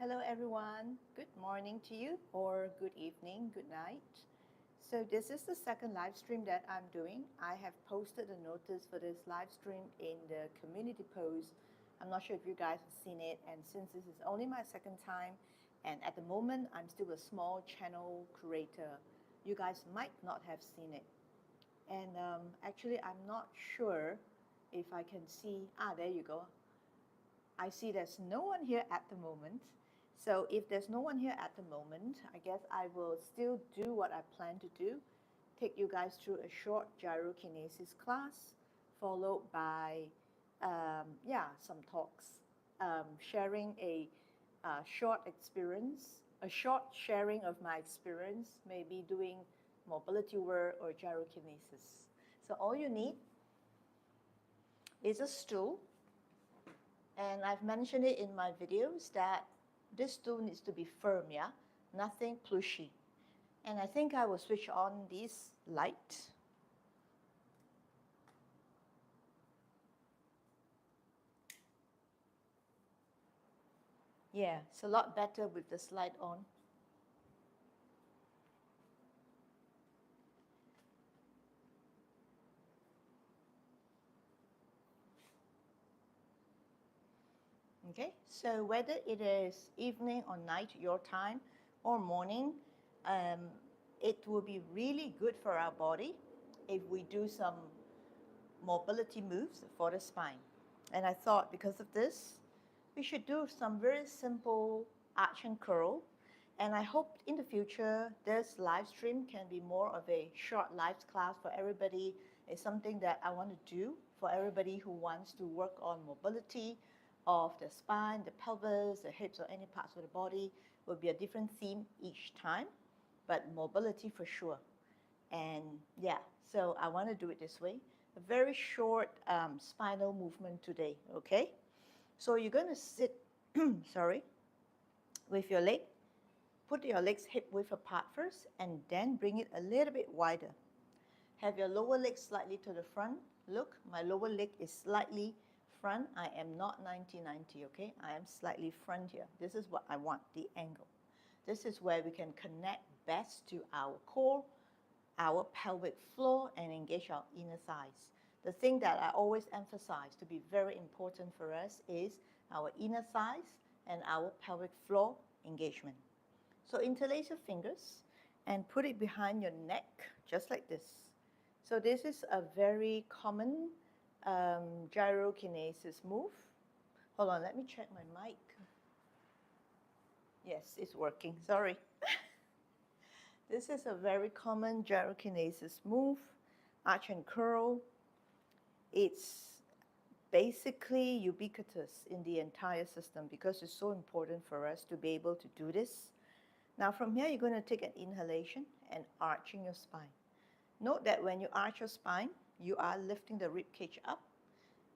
Hello everyone, good morning to you, or good evening, good night. So this is the second live stream that I'm doing. I have posted a notice for this live stream in the community post. I'm not sure if you guys have seen it, and since this is only my second time, and at the moment I'm still a small channel creator, you guys might not have seen it. And actually I'm not sure if I can see, there you go. I see there's no one here at the moment. So if there's no one here at the moment, I guess I will still do what I plan to do. Take you guys through a short gyrokinesis class, followed by, some talks. Sharing a short experience, a short sharing of my experience, maybe doing mobility work or gyrokinesis. So all you need is a stool. And I've mentioned it in my videos that this stool needs to be firm, yeah? Nothing plushy. And I think I will switch on this light. Yeah, it's a lot better with this light on. Okay, so whether it is evening or night, your time, or morning, it will be really good for our body if we do some mobility moves for the spine. And I thought because of this, we should do some very simple arch and curl. And I hope in the future, this live stream can be more of a short live class for everybody. It's something that I want to do for everybody who wants to work on mobility of the spine, the pelvis, the hips, or any parts of the body. Will be a different theme each time, but mobility for sure. And yeah, so I want to do it this way. A very short spinal movement today, okay? So you're going to sit, sorry, with your leg. Put your legs hip width apart first, and then bring it a little bit wider. Have your lower leg slightly to the front. Look, my lower leg is slightly front. I am not 90-90, okay? I am slightly front here. This is what I want, the angle. This is where we can connect best to our core, our pelvic floor, and engage our inner thighs. The thing that I always emphasize to be very important for us is our inner thighs and our pelvic floor engagement. So interlace your fingers and put it behind your neck, just like this. So this is a very common gyrokinesis move. Hold on, let me check my mic. Yes, it's working, sorry. This is a very common gyrokinesis move, arch and curl. It's basically ubiquitous in the entire system because it's so important for us to be able to do this. Now from here, you're going to take an inhalation and arching your spine. Note that when you arch your spine, you are lifting the rib cage up.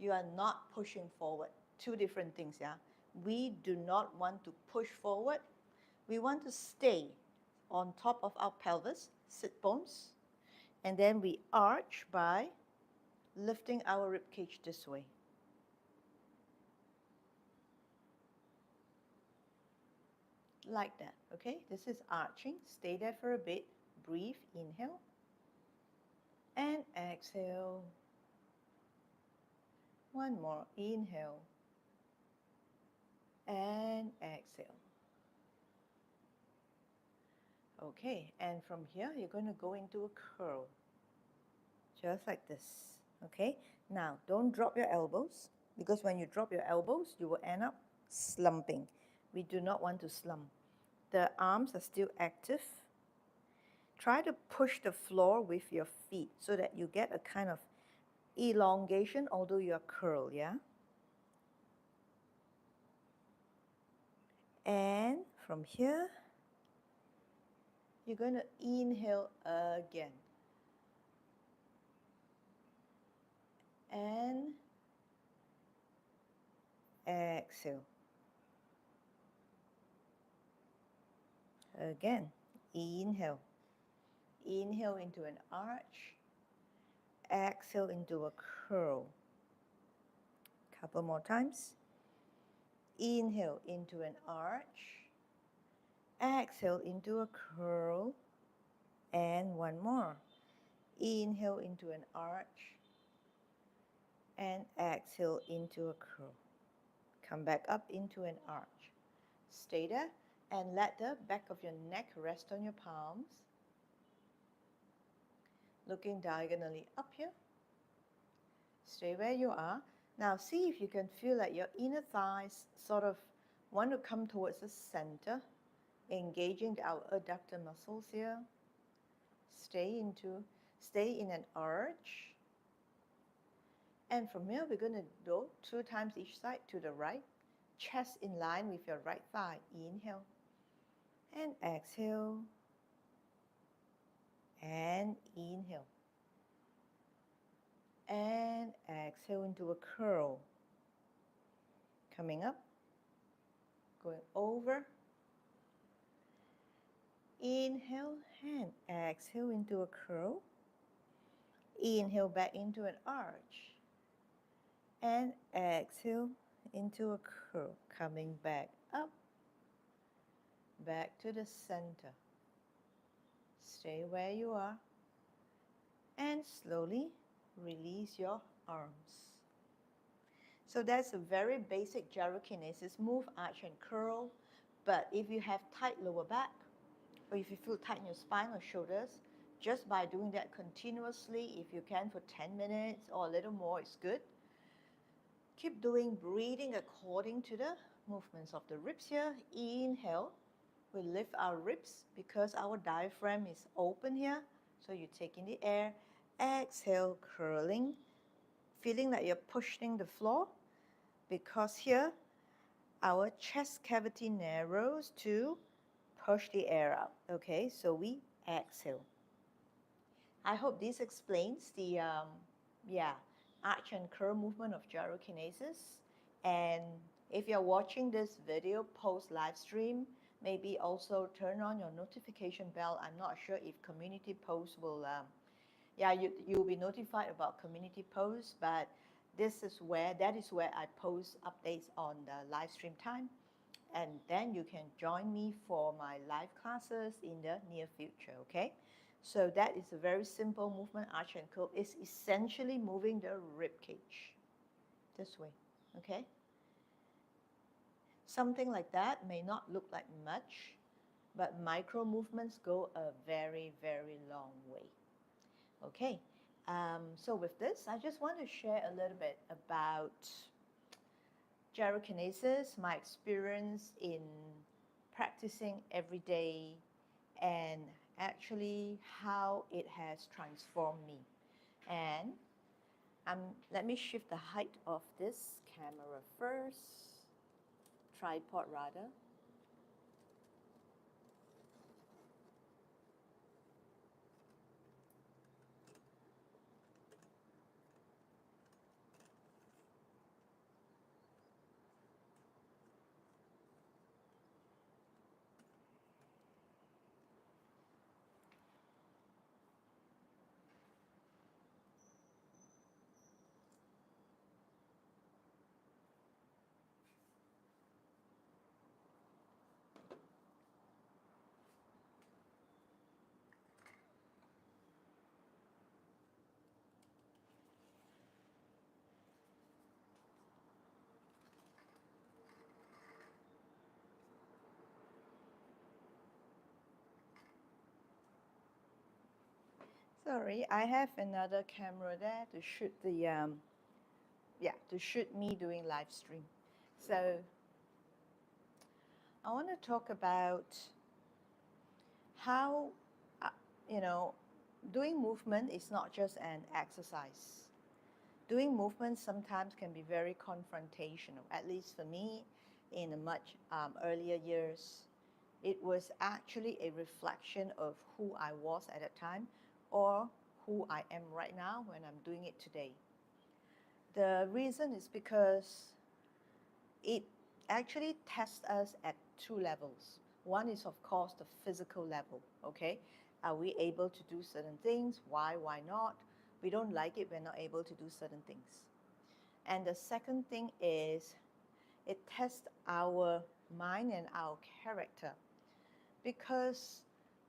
You are not pushing forward. Two different things, yeah? We do not want to push forward. We want to stay on top of our pelvis, sit bones, and then we arch by lifting our rib cage this way. Like that, okay? This is arching. Stay there for a bit. Breathe, inhale, and exhale. One more, inhale, and exhale. Okay, and from here, you're going to go into a curl, just like this, okay? Now, don't drop your elbows, because when you drop your elbows, you will end up slumping. We do not want to slump. The arms are still active. Try to push the floor with your feet so that you get a kind of elongation, although you're curled, yeah? And from here, you're going to inhale again. And exhale. Again, inhale. Inhale into an arch. Exhale into a curl. Couple more times. Inhale into an arch. Exhale into a curl. And one more. Inhale into an arch. And exhale into a curl. Come back up into an arch. Stay there and let the back of your neck rest on your palms. Looking diagonally up here. Stay where you are. Now see if you can feel like your inner thighs sort of want to come towards the center, engaging our adductor muscles here. Stay in an arch. And from here, we're going to do 2 times each side to the right. Chest in line with your right thigh. Inhale. And exhale. And inhale. And exhale into a curl. Coming up. Going over. Inhale and exhale into a curl. Inhale back into an arch. And exhale into a curl. Coming back up. Back to the center. Stay where you are. And slowly release your arms. So that's a very basic gyrokinesis move, arch and curl. But if you have tight lower back, or if you feel tight in your spine or shoulders, just by doing that continuously, if you can for 10 minutes or a little more, it's good. Keep doing breathing according to the movements of the ribs here. Inhale, we lift our ribs because our diaphragm is open here. So you take in the air. Exhale, curling, feeling like you're pushing the floor because here our chest cavity narrows to push the air out. Okay, so we exhale. I hope this explains the arch and curl movement of gyrokinesis. And if you're watching this video post live stream, maybe also turn on your notification bell. I'm not sure if community posts will, you'll be notified about community posts, but that is where I post updates on the live stream time. And then you can join me for my live classes in the near future, okay? So that is a very simple movement, arch and curl. It's essentially moving the rib cage this way, okay? Something like that may not look like much, but micro movements go a very, very long way. Okay, so with this, I just want to share a little bit about gyrokinesis, my experience in practicing every day, and actually how it has transformed me. And let me shift the height of this camera first, tripod rather. Sorry, I have another camera there to shoot the to shoot me doing live stream. So I want to talk about how doing movement is not just an exercise. Doing movement sometimes can be very confrontational. At least for me, in the much earlier years, it was actually a reflection of who I was at that time, or who I am right now when I'm doing it today. The reason is because it actually tests us at 2 levels. One is, of course, the physical level, okay? Are we able to do certain things? Why not? We don't like it, we're not able to do certain things. And the second thing is, It tests our mind and our character. Because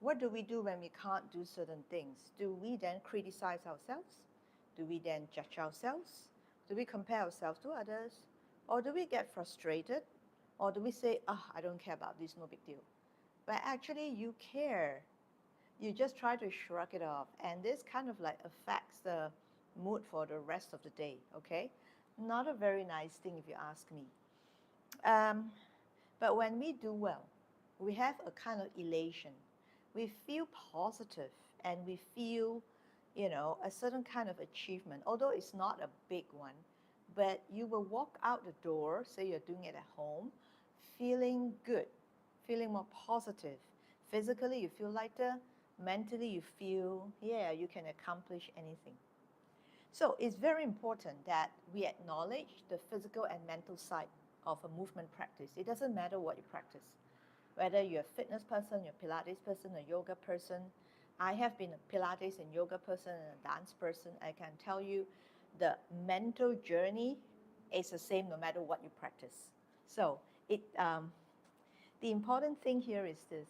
what do we do when we can't do certain things? Do we then criticize ourselves? Do we then judge ourselves? Do we compare ourselves to others? Or do we get frustrated? Or do we say, oh, I don't care about this, no big deal? But actually you care. You just try to shrug it off. And this kind of like affects the mood for the rest of the day, okay? Not a very nice thing if you ask me. But when we do well, we have a kind of elation. We feel positive and we feel, a certain kind of achievement, although it's not a big one. But you will walk out the door, say you're doing it at home, feeling good, feeling more positive. Physically, you feel lighter. Mentally, you feel, yeah, you can accomplish anything. So it's very important that we acknowledge the physical and mental side of a movement practice. It doesn't matter what you practice. Whether you're a fitness person, you're a Pilates person, a yoga person. I have been a Pilates and yoga person and a dance person. I can tell you the mental journey is the same no matter what you practice. So the important thing here is this.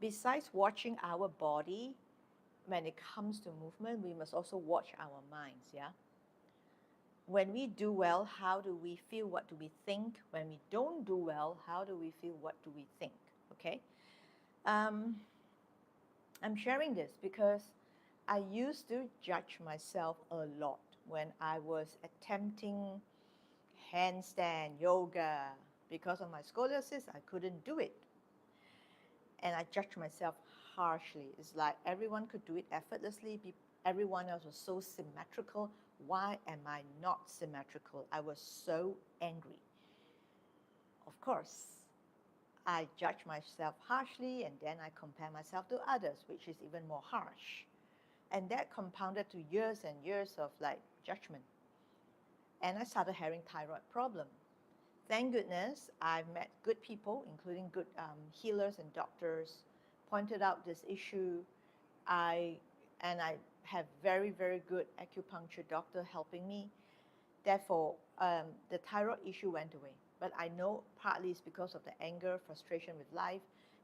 Besides watching our body, when it comes to movement, we must also watch our minds, yeah? When we do well, how do we feel? What do we think? When we don't do well, how do we feel? What do we think? Okay? I'm sharing this because I used to judge myself a lot when I was attempting handstand yoga. Because of my scoliosis, I couldn't do it. And I judged myself harshly. It's like everyone could do it effortlessly. Everyone else was so symmetrical. Why am I not symmetrical? I was so angry. Of course, I judge myself harshly and then I compare myself to others, which is even more harsh. And that compounded to years and years of like judgment. And I started having thyroid problem. Thank goodness I met good people, including good healers and doctors, pointed out this issue. I have very, very good acupuncture doctor helping me. Therefore, the thyroid issue went away. But I know partly it's because of the anger, frustration with life.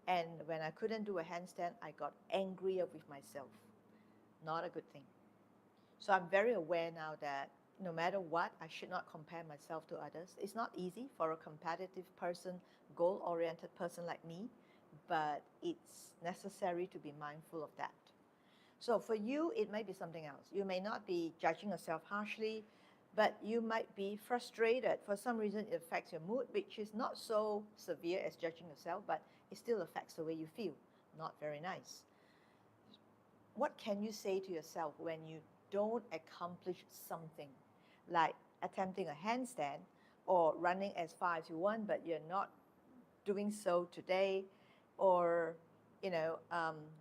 And when I couldn't do a handstand, I got angrier with myself. Not a good thing. So I'm very aware now that no matter what, I should not compare myself to others. It's not easy for a competitive person, goal-oriented person like me, but it's necessary to be mindful of that. So for you, it might be something else. You may not be judging yourself harshly, but you might be frustrated. For some reason, it affects your mood, which is not so severe as judging yourself, but it still affects the way you feel. Not very nice. What can you say to yourself when you don't accomplish something, like attempting a handstand or running as far as you want, but you're not doing so today, or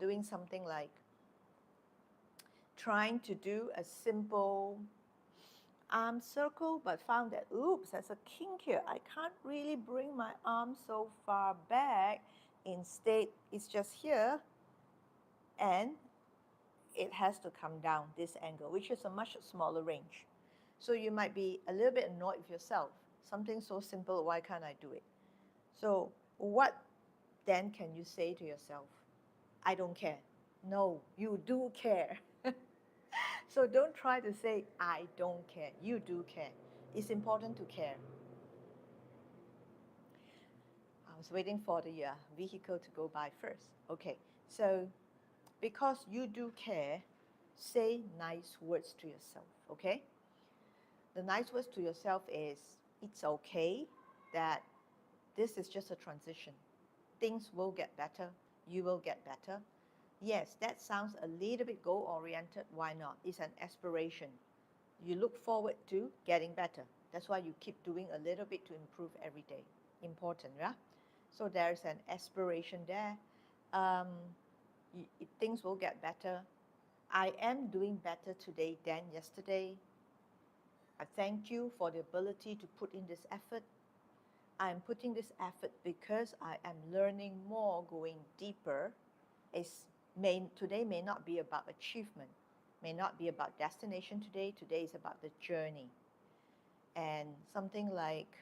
doing something like trying to do a simple arm circle, but found that, oops, there's a kink here. I can't really bring my arm so far back. Instead, it's just here, and it has to come down this angle, which is a much smaller range. So you might be a little bit annoyed with yourself. Something so simple, why can't I do it? So what then can you say to yourself? I don't care. No, you do care. So don't try to say, I don't care. You do care. It's important to care. I was waiting for the vehicle to go by first. Okay, so because you do care, say nice words to yourself, okay? The nice words to yourself is, it's okay that this is just a transition. Things will get better. You will get better. Yes, that sounds a little bit goal-oriented. Why not? It's an aspiration. You look forward to getting better. That's why you keep doing a little bit to improve every day. Important, yeah? So there's an aspiration there. Things will get better. I am doing better today than yesterday. I thank you for the ability to put in this effort. I am putting this effort because I am learning more, going deeper. Today may not be about achievement, may not be about destination today. Today is about the journey. And something like,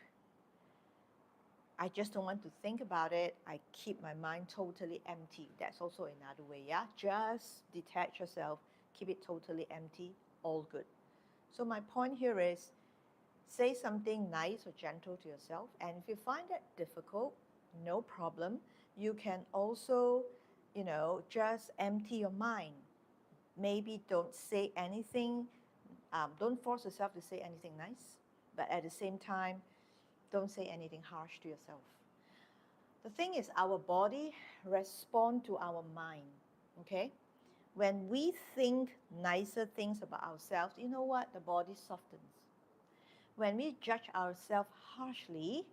I just don't want to think about it. I keep my mind totally empty. That's also another way, yeah? Just detach yourself, keep it totally empty, all good. So my point here is say something nice or gentle to yourself. And if you find that difficult, no problem. You can also, just empty your mind. Maybe don't say anything. Don't force yourself to say anything nice. But at the same time, don't say anything harsh to yourself. The thing is, our body responds to our mind, okay? When we think nicer things about ourselves, you know what? The body softens. When we judge ourselves harshly,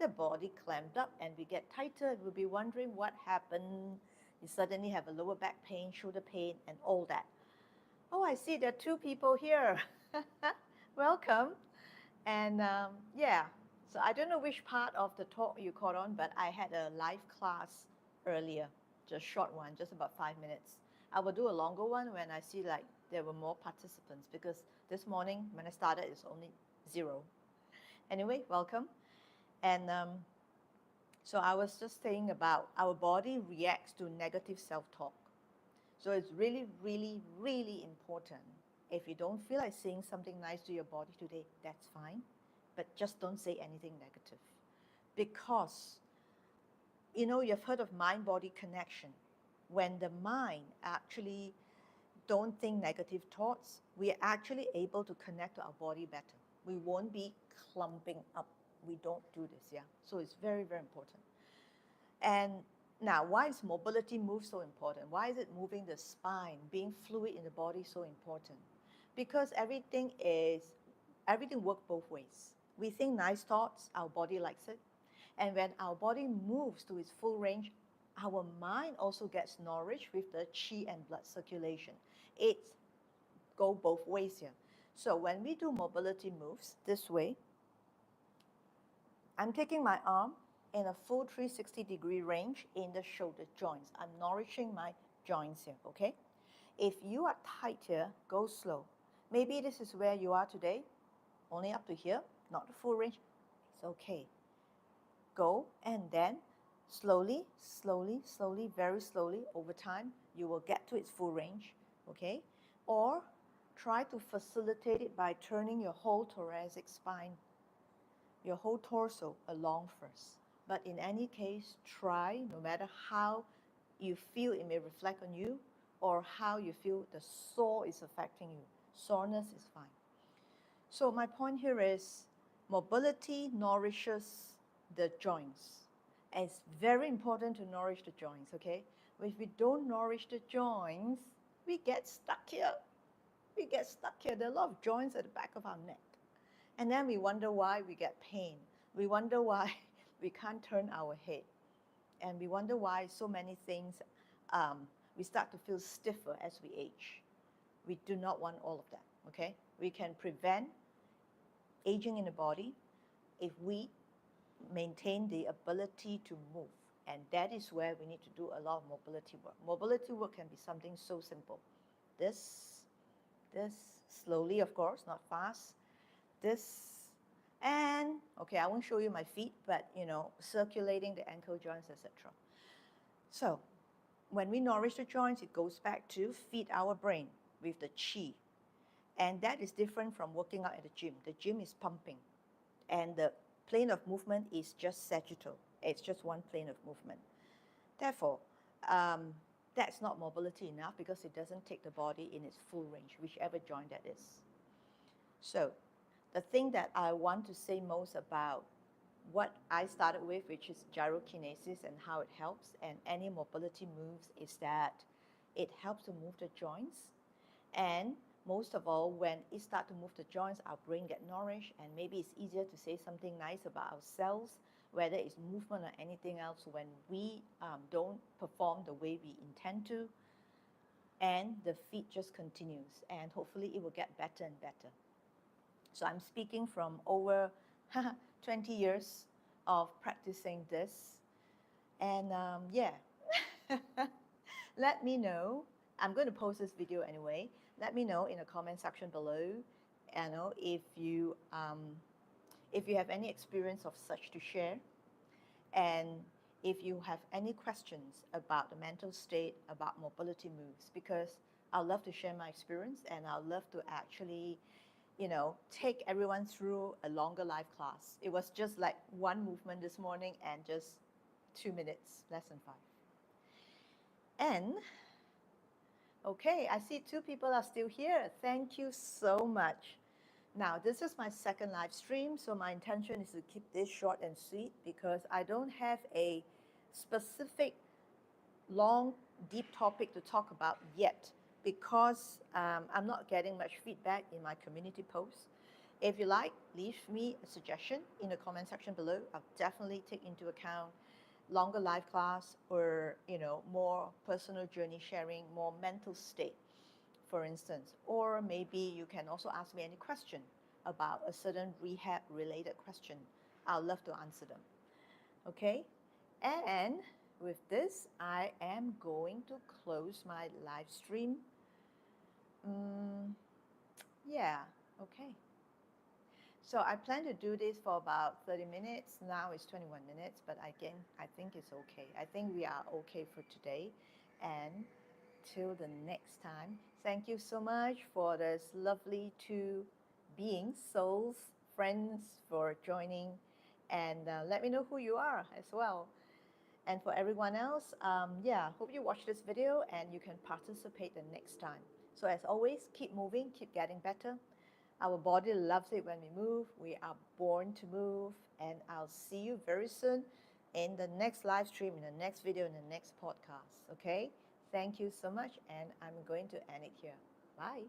the body clamps up and we get tighter. We'll be wondering what happened. You suddenly have a lower back pain, shoulder pain, and all that. Oh, I see there are two people here. Welcome. And yeah, so I don't know which part of the talk you caught on, but I had a live class earlier, just short one, just about 5 minutes. I will do a longer one when I see like there were more participants because this morning when I started it's only 0. Anyway, welcome. And so I was just saying about our body reacts to negative self-talk. So it's really, really, really important. If you don't feel like saying something nice to your body today, that's fine. But just don't say anything negative. Because, you've heard of mind-body connection. When the mind actually don't think negative thoughts, we are actually able to connect to our body better. We won't be clumping up. We don't do this, yeah? So it's very, very important. And now, why is mobility move so important? Why is it moving the spine, being fluid in the body so important? Because everything works both ways. We think nice thoughts, our body likes it. And when our body moves to its full range, our mind also gets nourished with the qi and blood circulation. It goes both ways here. So when we do mobility moves this way, I'm taking my arm in a full 360-degree range in the shoulder joints. I'm nourishing my joints here, okay? If you are tight here, go slow. Maybe this is where you are today, only up to here, not the full range. It's okay. Go and then slowly, slowly, slowly, very slowly, over time, you will get to its full range, okay? Or try to facilitate it by turning your whole thoracic spine, your whole torso along first. But in any case, try, no matter how you feel it may reflect on you or how you feel the sore is affecting you. Soreness is fine. So my point here is mobility nourishes the joints. And it's very important to nourish the joints, okay? If we don't nourish the joints, we get stuck here. We get stuck here. There are a lot of joints at the back of our neck. And then we wonder why we get pain. We wonder why we can't turn our head. And we wonder why so many things, we start to feel stiffer as we age. We do not want all of that, okay? We can prevent aging in the body if we maintain the ability to move. And that is where we need to do a lot of mobility work. Mobility work can be something so simple. This, slowly, of course, not fast. This, and, okay, I won't show you my feet, but, circulating the ankle joints, etc. So, when we nourish the joints, it goes back to feed our brain with the qi. And that is different from working out at the gym. The gym is pumping. And the plane of movement is just sagittal. It's just one plane of movement. Therefore, that's not mobility enough because it doesn't take the body in its full range, whichever joint that is. So, the thing that I want to say most about what I started with, which is gyrokinesis and how it helps, and any mobility moves, is that it helps to move the joints. And most of all, when it starts to move the joints, our brain gets nourished, and maybe it's easier to say something nice about ourselves, whether it's movement or anything else, when we don't perform the way we intend to. And the feat just continues, and hopefully it will get better and better. So I'm speaking from over 20 years of practicing this. And yeah, let me know. I'm going to post this video anyway. Let me know in the comment section below, if you have any experience of such to share. And if you have any questions about the mental state, about mobility moves, because I love to share my experience and I love to actually, take everyone through a longer live class. It was just like one movement this morning and just 2 minutes, less than 5. And okay, I see 2 people are still here. Thank you so much. Now, this is my second live stream, so my intention is to keep this short and sweet because I don't have a specific long, deep topic to talk about yet because I'm not getting much feedback in my community posts. If you like, leave me a suggestion in the comment section below. I'll definitely take into account longer live class or more personal journey sharing, more mental state, for instance. Or maybe you can also ask me any question about a certain rehab related question. I'll love to answer them. Okay? And with this, I am going to close my live stream. Yeah, okay. So I plan to do this for about 30 minutes. Now it's 21 minutes, but again, I think it's okay. I think we are okay for today. And till the next time, thank you so much for this lovely 2 beings, souls, friends, for joining. And let me know who you are as well. And for everyone else, hope you watch this video and you can participate the next time. So as always, keep moving, keep getting better. Our body loves it when we move. We are born to move. And I'll see you very soon in the next live stream, in the next video, in the next podcast. Okay? Thank you so much. And I'm going to end it here. Bye.